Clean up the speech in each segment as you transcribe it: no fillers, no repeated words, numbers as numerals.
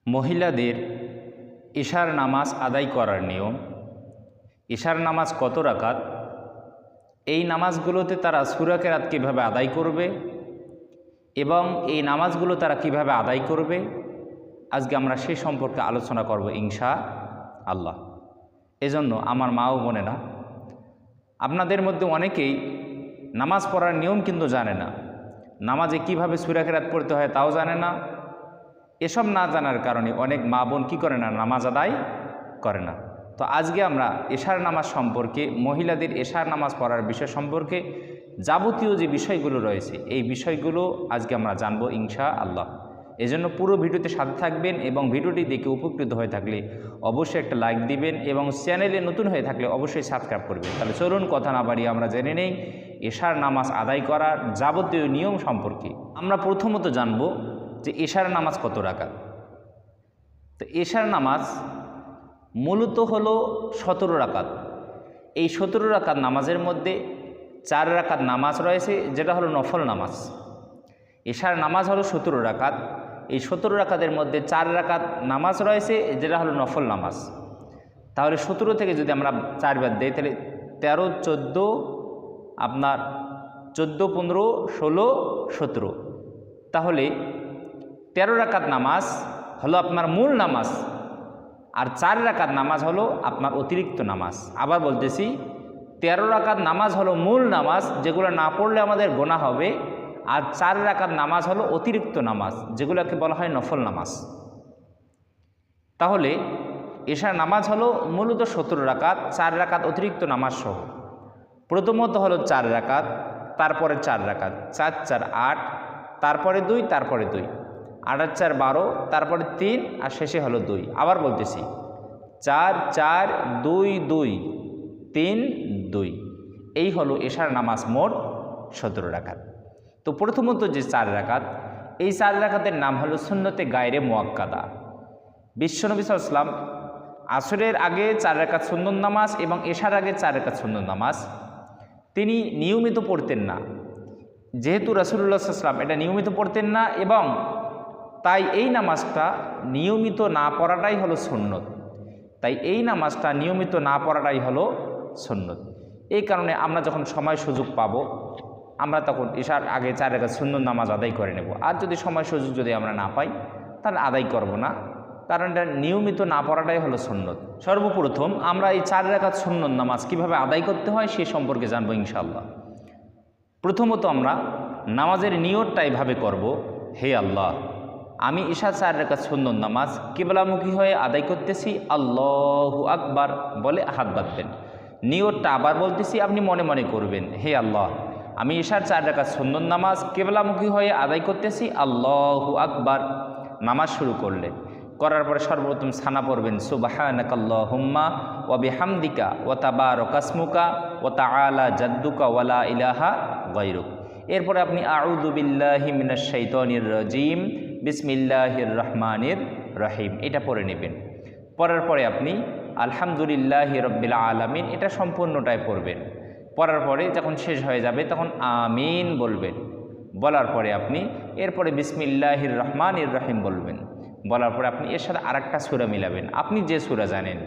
মহিলাদের ইশার নামাজ আদায় করার নিয়ম, ইশার নামাজ কত রাকাত, এই নামাজগুলোতে তারা সূরা কেরাত কীভাবে আদায় করবে এবং এই নামাজগুলো তারা কিভাবে আদায় করবে, আজকে আমরা সেই সম্পর্কে আলোচনা করব ইনশাআল্লাহ। এজন্য আমার মা ও বোনেরা, আপনাদের মধ্যে অনেকেই নামাজ পড়ার নিয়ম কিন্তু জানে না, নামাজে কিভাবে সূরা কেরাত পড়তে হয় তাও জানে না। এসব না জানার কারণে অনেক মা বোন কী করে না, নামাজ আদায় করে না। তো আজকে আমরা এশার নামাজ সম্পর্কে, মহিলাদের এশার নামাজ পড়ার বিষয় সম্পর্কে যাবতীয় যে বিষয়গুলো রয়েছে এই বিষয়গুলো আজকে আমরা জানবো ইনশাআল্লাহ। এজন্য পুরো ভিডিওতে সাথে থাকবেন এবং ভিডিওটি দেখে উপকৃত হয়ে থাকলে অবশ্যই একটা লাইক দিবেন এবং চ্যানেলে নতুন হয়ে থাকলে অবশ্যই সাবস্ক্রাইব করবেন। তাহলে চলুন কথা না বাড়িয়ে আমরা জেনে নেই এশার নামাজ আদায় করার যাবতীয় নিয়ম সম্পর্কে। আমরা প্রথমত জানব যে এশার নামাজ কত রাকাত। তো এশার নামাজ মূলত হলো 17 রাকাত। এই 17 রাকাত নামাজের মধ্যে 4 রাকাত নামাজ রয়েছে যেটা হলো নফল নামাজ। এশার নামাজ হলো 17 রাকাত। এই 17 রাকাতের মধ্যে 4 রাকাত নামাজ রয়েছে যেটা হলো নফল নামাজ। তাহলে 17 থেকে যদি আমরা 4 বাদ দিই তাহলে 13, 14, আপনার 14, 15, 16, 17, তাহলে 13 রাকাত নামাজ হলো আপনার মূল নামাজ আর 4 রাকাত নামাজ হলো আপনার অতিরিক্ত নামাজ। আবার বলতেছি, 13 রাকাত নামাজ হলো মূল নামাজ যেগুলো না পড়লে আমাদের গোনা হবে, আর 4 রাকাত নামাজ হলো অতিরিক্ত নামাজ যেগুলোকে বলা হয় নফল নামাজ। তাহলে এশার নামাজ হলো মূলত 17 রাকাত, 4 রাকাত অতিরিক্ত নামাজ সহ। প্রথমত হলো 4 রাকাত, তারপরে 4 রাকাত, 4 4 8, তারপরে 2, তারপরে 2, 8 আর 4 12, তারপরে 3 আর শেষে হলো 2। আবার বলতেছি, 4 4 2 2 3 2, এই হলো এশার নামাজ মোট 17 রাকাত। তো প্রথমত যে 4 রাকাত, এই 4 রাকাতের নাম হলো সুন্নতে গায়রে মুআক্কাদা। বিশ্বনবী সাল্লাল্লাহু আলাইহি ওয়াসাল্লাম আসরের আগে 4 রাকাত সুন্নত নামাজ এবং এশার আগে 4 রাকাত সুন্নত নামাজ তিনি নিয়মিত পড়তেন না। যেহেতু রাসূলুল্লাহ সাল্লাল্লাহু আলাইহি ওয়াসাল্লাম এটা নিয়মিত পড়তেন না এবং তাই এই নামাজটা নিয়মিত না পড়াটাই হলো সুন্নত। তাই এই নামাজটা নিয়মিত না পড়াটাই হলো সুন্নত। এই কারণে আমরা যখন সময় সুযোগ পাব আমরা তখন এশার আগে 4 রাকাত সুন্নত নামাজ আদায় করে নেব। আর যদি সময় সুযোগ যদি আমরা না পাই তাহলে আদায় করব না, কারণ এটা নিয়মিত না পড়াটাই হলো সুন্নত। সর্বপ্রথম আমরা এই 4 রাকাত সুন্নত নামাজ কিভাবে আদায় করতে হয় সে সম্পর্কে জানবো ইনশাআল্লাহ। প্রথমত আমরা নামাজের নিয়তটা এভাবে করব, হে আল্লাহ, আমি ঈশা 4 রাকাত সুন্নত নামাজ কিবলামুখী হয়ে আদায় করতেছি, আল্লাহু আকবার বলে হাত বাঁধবেন। নিয়তটা আবার বলতেছি, আপনি মনে মনে করবেন, হে আল্লাহ, আমি ঈশার 4 রাকাত সুন্নত নামাজ কিবলামুখী হয়ে আদায় করতেছি, আল্লাহু আকবার। নামাজ শুরু করার পরে সর্বপ্রথম সানা পড়বেন, সুবহানাকাল্লাহুম্মা ওয়া বিহামদিকা ওয়া তাবারাকা ইসমুকা ওয়া তাআলা জাদ্দুকা ওয়া লা ইলাহা গায়রুক। এরপরে আপনি আউযু বিল্লাহি মিনাশ শাইতানির রাজিম বিসমিল্লাহির রহমানির রহিম এটা পড়ে নেবেন। পড়ার পরে আপনি আলহামদুলিল্লাহি রাব্বিল আলামিন এটা সম্পূর্ণটাই পড়বেন। পড়ার পরে যখন শেষ হয়ে যাবে তখন আমিন বলবেন। বলার পরে আপনি এরপরে বিসমিল্লাহির রহমানির রহিম বলবেন। বলার পরে আপনি এর সাথে আরেকটা সূরা মিলাবেন। আপনি যে সূরা জানেন,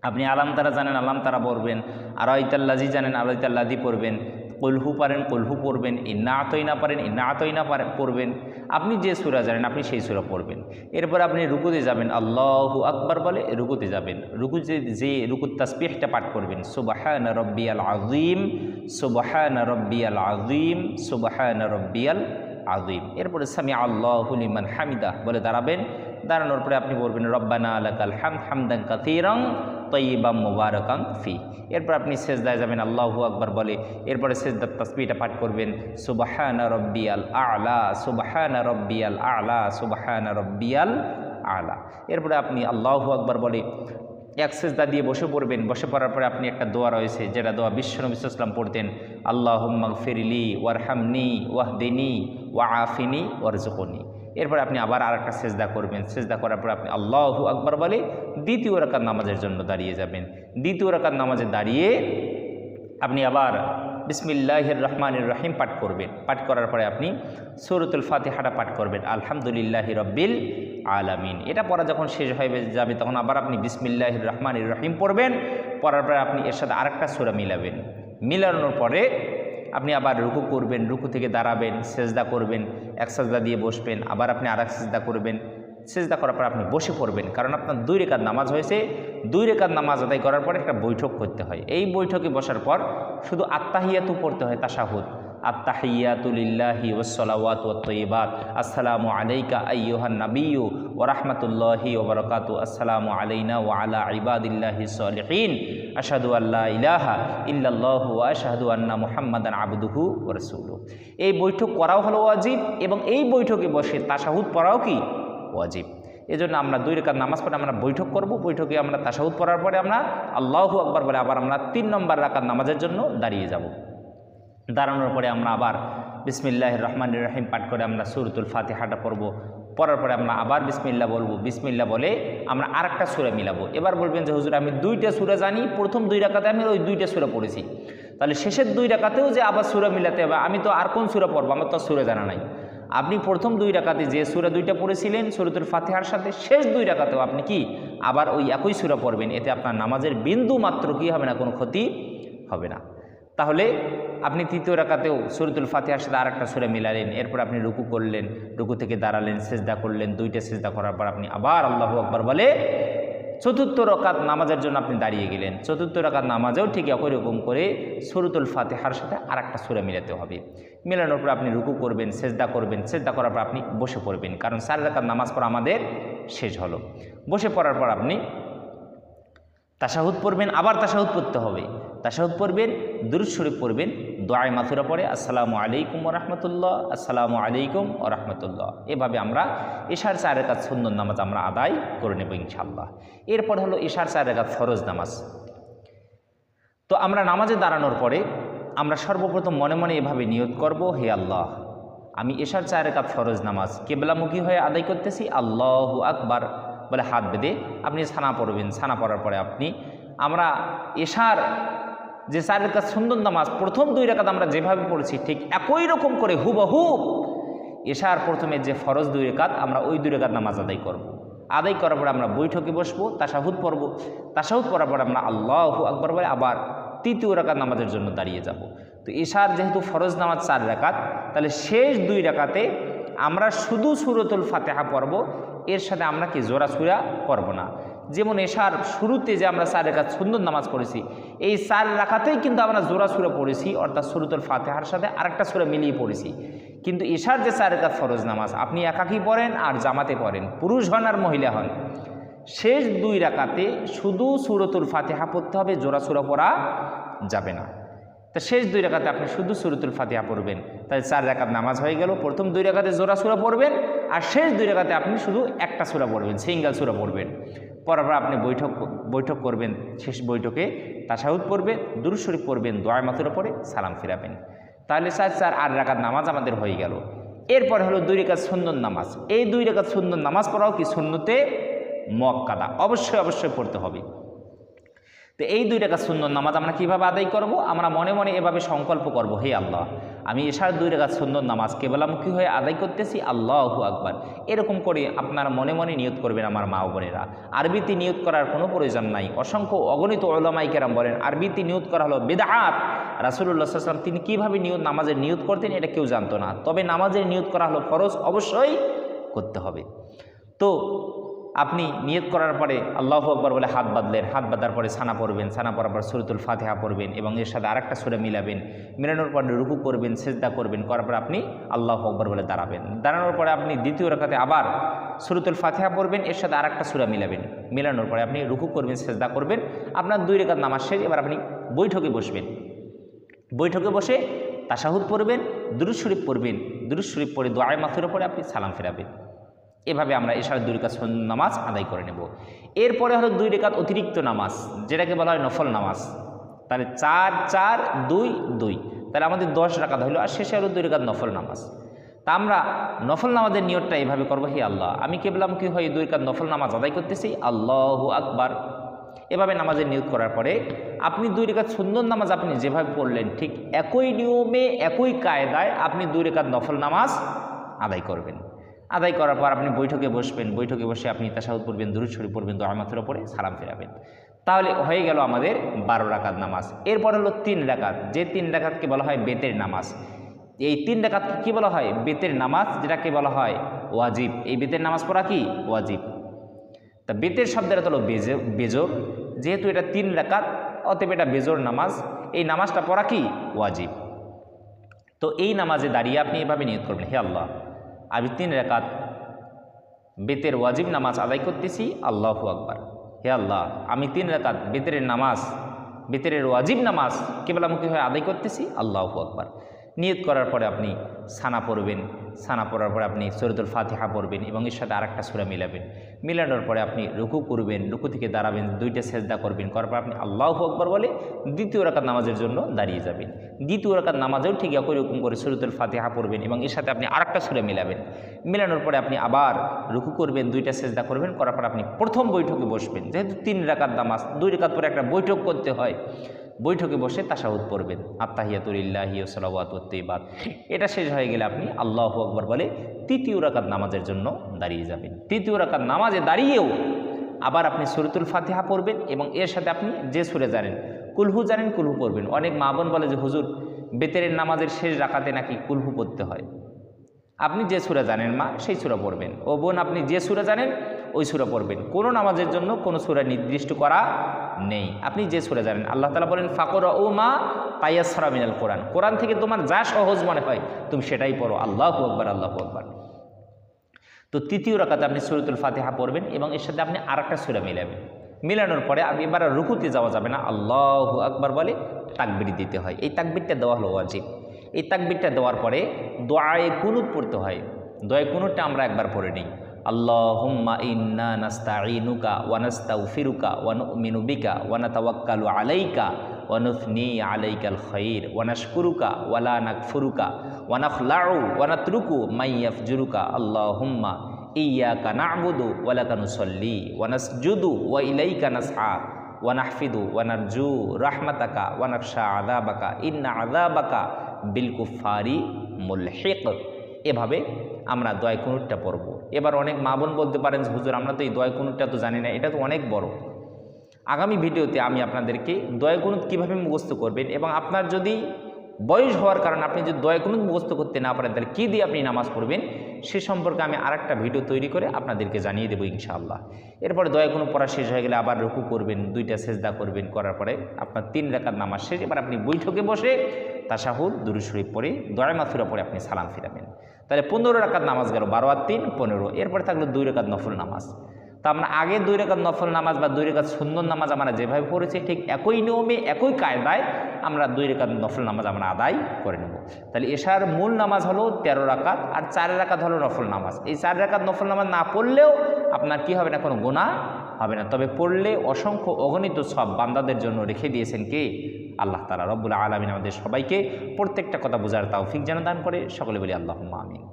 আপনি আলাম তারা জানেন আলাম তারা পড়বেন, আরাইতাল্লাযী জানেন আরাইতাল্লাযী পড়বেন, কুলহু পারেন কুলহু পড়বেন, ইন্না আতাইনা পারেন ইন্না আতাইনা পড়বেন। আপনি যে সূরা জানেন আপনি সেই সূরা পড়বেন। এরপর আপনি রুকুতে যাবেন, আল্লাহু আকবার বলে রুকুতে যাবেন। রুকুতে যে রুকুত তাসবিহটা পাঠ করবেন, সুবহানা রাব্বিয়াল আযীম সুবহানা রাব্বিয়াল আযীম সুবহানা রাব্বিয়াল আযীম। এরপরে সামি আল্লাহু লিমান হামিদাহ বলে দাঁড়াবেন। দাঁড়ানোর পরে আপনি বলবেন, রব্বানা লাকাল হামদ হামদান কাসীরান তাইয়িবাম মুবারাকান ফি। এরপর আপনি সেজদায় যাবেন, আল্লাহু আকবার বলে। এরপরে সেজদার তাসবিহটা পাঠ করবেন, সুবহানা রাব্বিয়াল আ'লা সুবহানা রাব্বিয়াল আ'লা সুবহানা রাব্বিয়াল আ'লা। এরপরে আপনি আল্লাহু আকবার বলে এক সেজদা দিয়ে বসে পড়বেন। বসে পড়ার পরে আপনি একটা দোয়া রয়েছে যেটা দোয়া বিশ্বনবী সাল্লাল্লাহু আলাইহি ওয়াসাল্লাম পড়তেন, আল্লাহুম্মা গফিরলি ওয়ারহামনি ওয়াহদিনি ওয়াআফিনি ওয়ারযুকনি। এরপরে আপনি আবার আরেকটা সেজদা করবেন। সেজদা করার পর আপনি আল্লাহু আকবার বলে দ্বিতীয় রাকাত নামাজের জন্য দাঁড়িয়ে যাবেন। দ্বিতীয় রাকাত নামাজে দাঁড়িয়ে আপনি আবার বিসমিল্লাহির রহমানির রহিম পাঠ করবেন। পাঠ করার পরে আপনি সূরাতুল ফাতিহাটা পাঠ করবেন, আলহামদুলিল্লাহি রব্বিল আলামিন। এটা পড়া যখন শেষ হয়ে যাবে তখন আবার আপনি বিসমিল্লাহির রহমানির রহিম পড়বেন। পড়ার পরে আপনি এর সাথে আরেকটা সূরা মিলাবেন। মিলানোর পরে আপনি আবার রুকু করবেন, রুকু থেকে দাঁড়াবেন, সেজদা করবেন, এক সেজদা দিয়ে বসবেন, আবার আপনি আরেক সেজদা করবেন। সেজদা করার পর আপনি বসে পড়বেন, কারণ আপনার 2 রাকাত নামাজ হয়েছে। 2 রাকাত নামাজ আদায় করার পর একটা বৈঠক করতে হয়। এই বৈঠকে বসার পর শুধু আত্তাহিয়াতু পড়তে হয়, তাশাহুদ। আত্তাহিয়াতু লিল্লাহি ওয়াসসালাওয়াতু ওয়াত-তাইয়্যিবাত, আসসালামু আলাইকা আইয়ুহান নাবিয়্যু ওয়া রাহমাতুল্লাহি ওয়া বারাকাতুহু, আসসালামু আলাইনা ওয়া আলা ইবাদিল্লাহিস সলিহিন, আশহাদু আল্লা ইলাহা ইল্লাল্লাহু ওয়া আশহাদু আন্না মুহাম্মাদান আবদুহু ওয়া রাসূলুহু। এই বৈঠক করাও হলো ওয়াজিব এবং এই বৈঠকে বসে তাশাহুদ পড়াও কি ওয়াজিব। এজন্য আমরা 2 রাকাত নামাজ পড়ে আমরা বৈঠক করব। বৈঠকে আমরা তাশাহুদ পড়ার পরে আমরা আল্লাহু আকবার বলে আবার আমরা 3 নম্বর রাকাত নামাজের জন্য দাঁড়িয়ে যাব। দাঁড়ানোর পরে আমরা আবার বিসমিল্লাহির রহমানির রহিম পাঠ করে আমরা সূরাতুল ফাতিহাটা পড়ব। পড়ার পরে আমরা আবার বিসমিল্লাহ বলবো। বিসমিল্লাহ বলে আমরা আরেকটা সূরা মিলাবো। এবার বলবেন যে হুজুর আমি 2টা সূরা জানি, প্রথম 2 রাকাতে আমি ওই 2টা সূরা পড়েছি, তাহলে শেষের 2 রাকাতেও যে আবার সূরা মিলাতে হবে, আমি তো আর কোন সূরা পড়বো, আমার তো সূরা জানা নাই। আপনি প্রথম 2 রাকাতে যে সূরা 2টা পড়েছিলেন সূরাতুল ফাতিহার সাথে, শেষ 2 রাকাতেও আপনি কি আবার ওই একই সূরা পড়বেন। এতে আপনার নামাজের বিন্দু মাত্র কি হবে না, কোনো ক্ষতি হবে না। তাহলে আপনি 3য় রাকাতেও সূরাতুল ফাতিহার সাথে আরেকটা সূরা মিলালেন, এরপর আপনি রুকু করলেন, রুকু থেকে দাঁড়ালেন, সেজদা করলেন, 2টা সেজদা করার পর আপনি আবার আল্লাহু আকবার বলে 4র্থ রাকাত নামাজের জন্য আপনি দাঁড়িয়ে গেলেন। 4র্থ রাকাত নামাজেও ঠিক একই রকম করে সূরাতুল ফাতিহার সাথে আরেকটা সূরা মিলাতে হবে। মেলানোর পর আপনি রুকু করবেন, সেজদা করবেন, সেজদা করার পর আপনি বসে পড়বেন, কারণ 4 রাকাত নামাজ পড়া আমাদের শেষ হলো। বসে পড়ার পর আপনি তাশাহুদ পড়বেন, আবার তাশাহুদ পড়তে হবে। তাশাহুদ পড়বেন, দুরূদ শরীফ পড়বেন, দোয়ায়ে মাথুরা পড়ে আসসালামু আলাইকুম ওয়া রাহমাতুল্লাহ, আসসালামু আলাইকুম ওয়া রাহমাতুল্লাহ। এভাবে আমরা এশার 4 রাকাত সুন্নত নামাজ আমরা আদায় করে নেব ইনশাআল্লাহ। এরপর হলো এশার 4 রাকাত ফরজ নামাজ। তো আমরা নামাজে দাঁড়ানোর পরে আমরা সর্বপ্রথম মনে মনে এভাবে নিয়ত করব, হে আল্লাহ, আমি এশার 4 রাকাত ফরজ নামাজ কিবলামুখী হয়ে আদায় করতেছি, আল্লাহু আকবার বলে হাত বেঁধে আপনি ছানা পড়বেন। ছানা পড়ার পরে আপনি আমরা এশার যে 4 রাকাত সুন্নত নামাজ প্রথম 2 রাকাত আমরা যেভাবে পড়েছি ঠিক একই রকম করে হুবহুব এশার প্রথমে যে ফরজ 2 রাকাত আমরা ওই 2 রাকাত নামাজ আদায় করব। আদায় করার পরে আমরা বৈঠকে বসবো, তাশাহুদ পড়ব। তাশাহুদ পড়ার পরে আমরা আল্লাহু আকবার বলে আবার 3য় রাকাত নামাজের জন্য দাঁড়িয়ে যাব। তো এশার যেহেতু ফরজ নামাজ 4 রাকাত, তাহলে শেষ 2 রাকাতে আমরা শুধু সূরাতুল ফাতিহা পড়ব, এর সাথে আমরা কি জোড়া সূরা পড়ব না। যেমন এশার শুরুতে যে আমরা 4 রাকাত সুন্নত নামাজ পড়েছি, এই 4 রাকাতেই কিন্তু আমরা জোড়া সূরা পড়েছি, অর্থাৎ সূরাতুল ফাতিহার সাথে আরেকটা সূরা মিলিয়ে পড়েছি। কিন্তু এশার যে 4 রাকাত ফরজ নামাজ আপনি একাকী পড়েন আর জামাতে পড়েন, পুরুষ হন আর মহিলা হন, শেষ 2 রাকাতে শুধু সূরাতুল ফাতিহা পড়তে হবে, জোড়া সূরা পড়া যাবে না। তো শেষ 2 রাকাতে আপনি শুধু সূরাতুল ফাতিহা পড়বেন, তাই 4 রাকাত নামাজ হয়ে গেল। প্রথম 2 রাকাতে জোড়া সূরা পড়বেন আর শেষ 2 রাকাতে আপনি শুধু একটা সূরা পড়বেন, সিঙ্গেল সূরা পড়বেন। পড়ার পর আপনি বৈঠক করবেন। শেষ বৈঠকে তাশাহুদ পড়বেন, দুরূদ শরীফ পড়বেন, দোয়ায়ে মাথুরা পড়ে সালাম ফিরাবেন। তাহলে 8 রাকাত নামাজ আমাদের হয়ে গেল। এরপর হলো 2 রাকাত সুন্নত নামাজ। এই 2 রাকাত সুন্নত নামাজ পড়াও কি সুন্নতে মুআক্কাদা, অবশ্যই পড়তে হবে। তো এই 2 রাকাত সুন্নত নামাজ আমরা কীভাবে আদায় করব? আমরা মনে মনে এভাবে সংকল্প করব, হে আল্লাহ, আমি এশার 2 রাকাত সুন্নত নামাজ কিবলামুখী হয়ে আদায় করতেছি, আল্লাহু আকবার। এরকম করে আপনারা মনে মনে নিয়ত করবেন। আমার মা ও বোনেরা, আরবিতে নিয়ত করার কোনো প্রয়োজন নাই। অসংখ্য অগণিত উলামায়ে কেরাম বলেন আরবিতে নিয়ত করা হলো বিদআত। রাসূলুল্লাহ সাল্লাল্লাহু আলাইহি ওয়াসাল্লাম তিনি কীভাবে নামাজের নিয়ত করতেন এটা কেউ জানতো না। তবে নামাজের নিয়ত করা হলো ফরজ, অবশ্যই করতে হবে। তো আপনি নিয়ত করার পরে আল্লাহু আকবার বলে হাত বাঁধলেন, হাত বাঁধার পরে ছানা পড়বেন, ছানা পড়ার পর সূরাতুল ফাতিহা পড়বেন এবং এর সাথে আরেকটা সূরা মিলাবেন। মিলানোর পরে রুকু করবেন, সেজদা করবেন, করার পর আপনি আল্লাহু আকবার বলে দাঁড়াবেন। দাঁড়ানোর পরে আপনি 2য় রাকাতে আবার সূরাতুল ফাতিহা পড়বেন, এর সাথে আরেকটা সূরা মিলাবেন। মিলানোর পরে আপনি রুকু করবেন, সেজদা করবেন। আপনার 2 রাকাত নামাজ শেষ। এবার আপনি বৈঠকে বসবেন। বৈঠকে বসে তাশাহুদ পড়বেন, দুরূদ শরীফ পড়বেন, দুরূদ শরীফ পড়ে দোয়ায়ে মাথুরা পড়ে আপনি সালাম ফিরাবেন। এভাবে আমরা এশার 2 রাকাত সুন্নত নামাজ আদায় করে নেব। এরপরে হলো 2 রাকাত অতিরিক্ত নামাজ, যেটাকে বলা হয় নফল নামাজ। তাহলে 4 4 2 2, তাহলে আমাদের 10 রাকাত হলো, আর শেষে হলো 2 রাকাত নফল নামাজ। তা আমরা নফল নামাজের নিয়তটা এভাবে করবো, হে আল্লাহ, আমি কিবলামুখী হয়ে 2 রাকাত নফল নামাজ আদায় করতেছি, আল্লাহু আকবার। এভাবে নামাজের নিয়ত করার পরে আপনি 2 রাকাত সুন্নত নামাজ আপনি যেভাবে পড়লেন ঠিক একই নিয়মে একই কায়দায় আপনি 2 রাকাত নফল নামাজ আদায় করবেন। আদায় করার পর আপনি বৈঠকে বসবেন, বৈঠকে বসে আপনি তাশাহুদ পড়বেন, দুরূদ শরীফ পড়বেন, দোয়া মাথুরা পড়ে সালাম ফেরাবেন। তাহলে হয়ে গেল আমাদের 12 রাকাত নামাজ। এরপর হলো 3 রাকাত, যে 3 রাকাতকে বলা হয় বেতের নামাজ। এই 3 রাকাতকে কী বলা হয়? বেতের নামাজ, যেটাকে বলা হয় ওয়াজিব। এই বেতের নামাজ পড়া কি ওয়াজিব। তা বেতের শব্দের হলো বেজোর, যেহেতু এটা 3 রাকাত অতএব এটা বেজোর নামাজ, এই নামাজটা পড়া কি ওয়াজিব। তো এই নামাজে দাঁড়িয়ে আপনি এভাবে নিয়ত করবেন, হে আল্লাহ আমি 3 রাকাত বেতের ওয়াজিব নামাজ আদায় করতেছি, আল্লাহু আকবার। হে আল্লাহ আমি 3 রাকাত বেতের ওয়াজিব নামাজ কেবলামুখী হয়ে আদায় করতেছি, আল্লাহু আকবার। নিয়ত করার পরে আপনি সানা পড়বেন, সানা পড়ার পরে আপনি সূরাতুল ফাতিহা পড়বেন এবং এর সাথে আরেকটা সূরা মিলাবেন। মিলানোর পরে আপনি রুকু করবেন, রুকু থেকে দাঁড়াবেন, 2টা সেজদা করবেন, করার পর আপনি আল্লাহু আকবার বলে 2য় রাকাত নামাজের জন্য দাঁড়িয়ে যাবেন। 2য় রাকাত নামাজেও ঠিক একই রকম করে সূরাতুল ফাতিহা পড়বেন এবং এর সাথে আপনি আরেকটা সূরা মিলাবেন। মিলানোর পরে আপনি আবার রুকু করবেন, 2টা সেজদা করবেন, করার পর আপনি প্রথম বৈঠকে বসবেন। যেহেতু 3 রাকাত নামাজ, 2 রাকাত পরে একটা বৈঠক করতে হয়, বৈঠকে বসে তাশাহুদ পড়বেন, আত্তাহিয়াতু লিল্লাহি ওয়া সালাওয়াতু ওয়াত তাইয়্যিবাত। এটা শেষ হয়ে গেলে আপনি আল্লাহু আকবার বলে 3য় রাকাত নামাজের জন্য দাঁড়িয়ে যাবেন। 3য় রাকাত নামাজে দাঁড়িয়েও আবার আপনি সূরাতুল ফাতিহা পড়বেন এবং এর সাথে আপনি যে সূরা জানেন, কুলহু জানেন, কুলহু পড়বেন। অনেক মা বোন বলে যে হুজুর বেতেরের নামাজের শেষ রাকাতে নাকি কুলহু পড়তে হয়। আপনি যে সূরা জানেন মা, সেই সূরা পড়বেন। ও বোন আপনি যে সূরা জানেন ওই সূরা পড়বেন। কোনো নামাজের জন্য কোনো সূরা নির্দিষ্ট করা নেই, আপনি যে সূরা জানেন। আল্লাহ তাআলা বলেন ফাকরাউ মা তায়াসসারা মিনাল কোরআন, কোরআন থেকে তোমার যা সহজ মনে হয় তুমি সেটাই পড়ো, আল্লাহু আকবার আল্লাহু আকবার। তো 3য় রাকাতে আপনি সূরাতুল ফাতিহা পড়বেন এবং এর সাথে আপনি আরেকটা সূরা মিলাবেন। মিলানোর পরে আপনি এবার রুকুতে যাওয়া যাবে না, আল্লাহু আকবার বলে তাকবীর দিতে হয়। এই তাকবীরটা দেওয়া হলো ওয়াজিব। এই তাকবীরটা দেওয়ার পরে দোয়ায়ে কুনুত পড়তে হয়। দোয়ায়ে কুনুতটা আমরা একবার পড়ে নিই। আল্লাহুম্মা ইন্না নাস্তাঈনুকা ওয়া নাস্তাগফিরুকা ওয়া নু'মিনু বিকা ওয়া নাতাওয়াক্কালু আলাইকা ওয়া নুথনি আলাইকাল খায়র ওয়া নাশকুরুকা ওয়া লা নাকফুরুকা ওয়া নাখলাউ ওয়া নাতরুকু মান ইয়াফজুরুকা আল্লাহুম্মা ইয়্যাকা না'বুদু ওয়া লাকা নুসাল্লি ওয়া নাসজুদু ওয়া ইলাইকা নাসআ ওয়া নাহফিদু ওয়া নারজু রাহমাতাকা ওয়া নাখশা আযাবাকা ইন্না আযাবাকা বিল কুফারি মুলহিক। এভাবে আমরা দোয়া কুনুতটা পড়ব। এবার অনেক মা বোন বলতে পারেন যে হুজুর আমরা তো এই দোয়া কুনুতটা তো জানি না, এটা তো অনেক বড়। আগামী ভিডিওতে আমি আপনাদেরকে দোয়া কুনুত কীভাবে মুখস্থ করবেন এবং আপনার যদি বয়স হওয়ার কারণে আপনি যদি দোয়া কুনুত মুখস্থ করতে না পারেন তাহলে কী দিয়ে আপনি নামাজ পড়বেন সে সম্পর্কে আমি আরেকটা ভিডিও তৈরি করে আপনাদেরকে জানিয়ে দেবো ইনশাআল্লাহ। এরপরে দোয়া কুনুত পড়া শেষ হয়ে গেলে আবার রুকু করবেন, 2টা সেজদা করবেন, করার পরে আপনার 3 রাকাত নামাজ শেষ। এবার আপনি বৈঠকে বসে তাশাহুদ দুরূদ শরীফ পড়ে দোয়া মাথুরা পড়ে আপনি সালাম ফিরাবেন। তাহলে 15 রাকাত নামাজ গেল, 12 আর 3 15। এরপরে থাকলো 2 রাকাত নফল নামাজ। তো আমরা আগে 2 রাকাত নফল নামাজ বা 2 রাকাত সুন্নত নামাজ আমরা যেভাবে পড়েছি ঠিক একই নিয়মে একই কায়দায় আমরা 2 রাকাত নফল নামাজ আমরা আদায় করে নেব। তাহলে এশার মূল নামাজ হলো 13 রাকাত আর 4 রাকাত হলো নফল নামাজ। এই 4 রাকাত নফল নামাজ না পড়লেও আপনার কি হবে না, কোনো গুনাহ হবে না। তবে পড়লে অসংখ্য অগণিত সব বান্দাদের জন্য রেখে দিয়েছেন কে? আল্লাহ তাআলা রব্বুল আলামিন। আমাদের সবাইকে প্রত্যেকটা কথা বোঝার তৌফিক যেন দান করে, সকলে বলি আল্লাহুম্মা আমিন।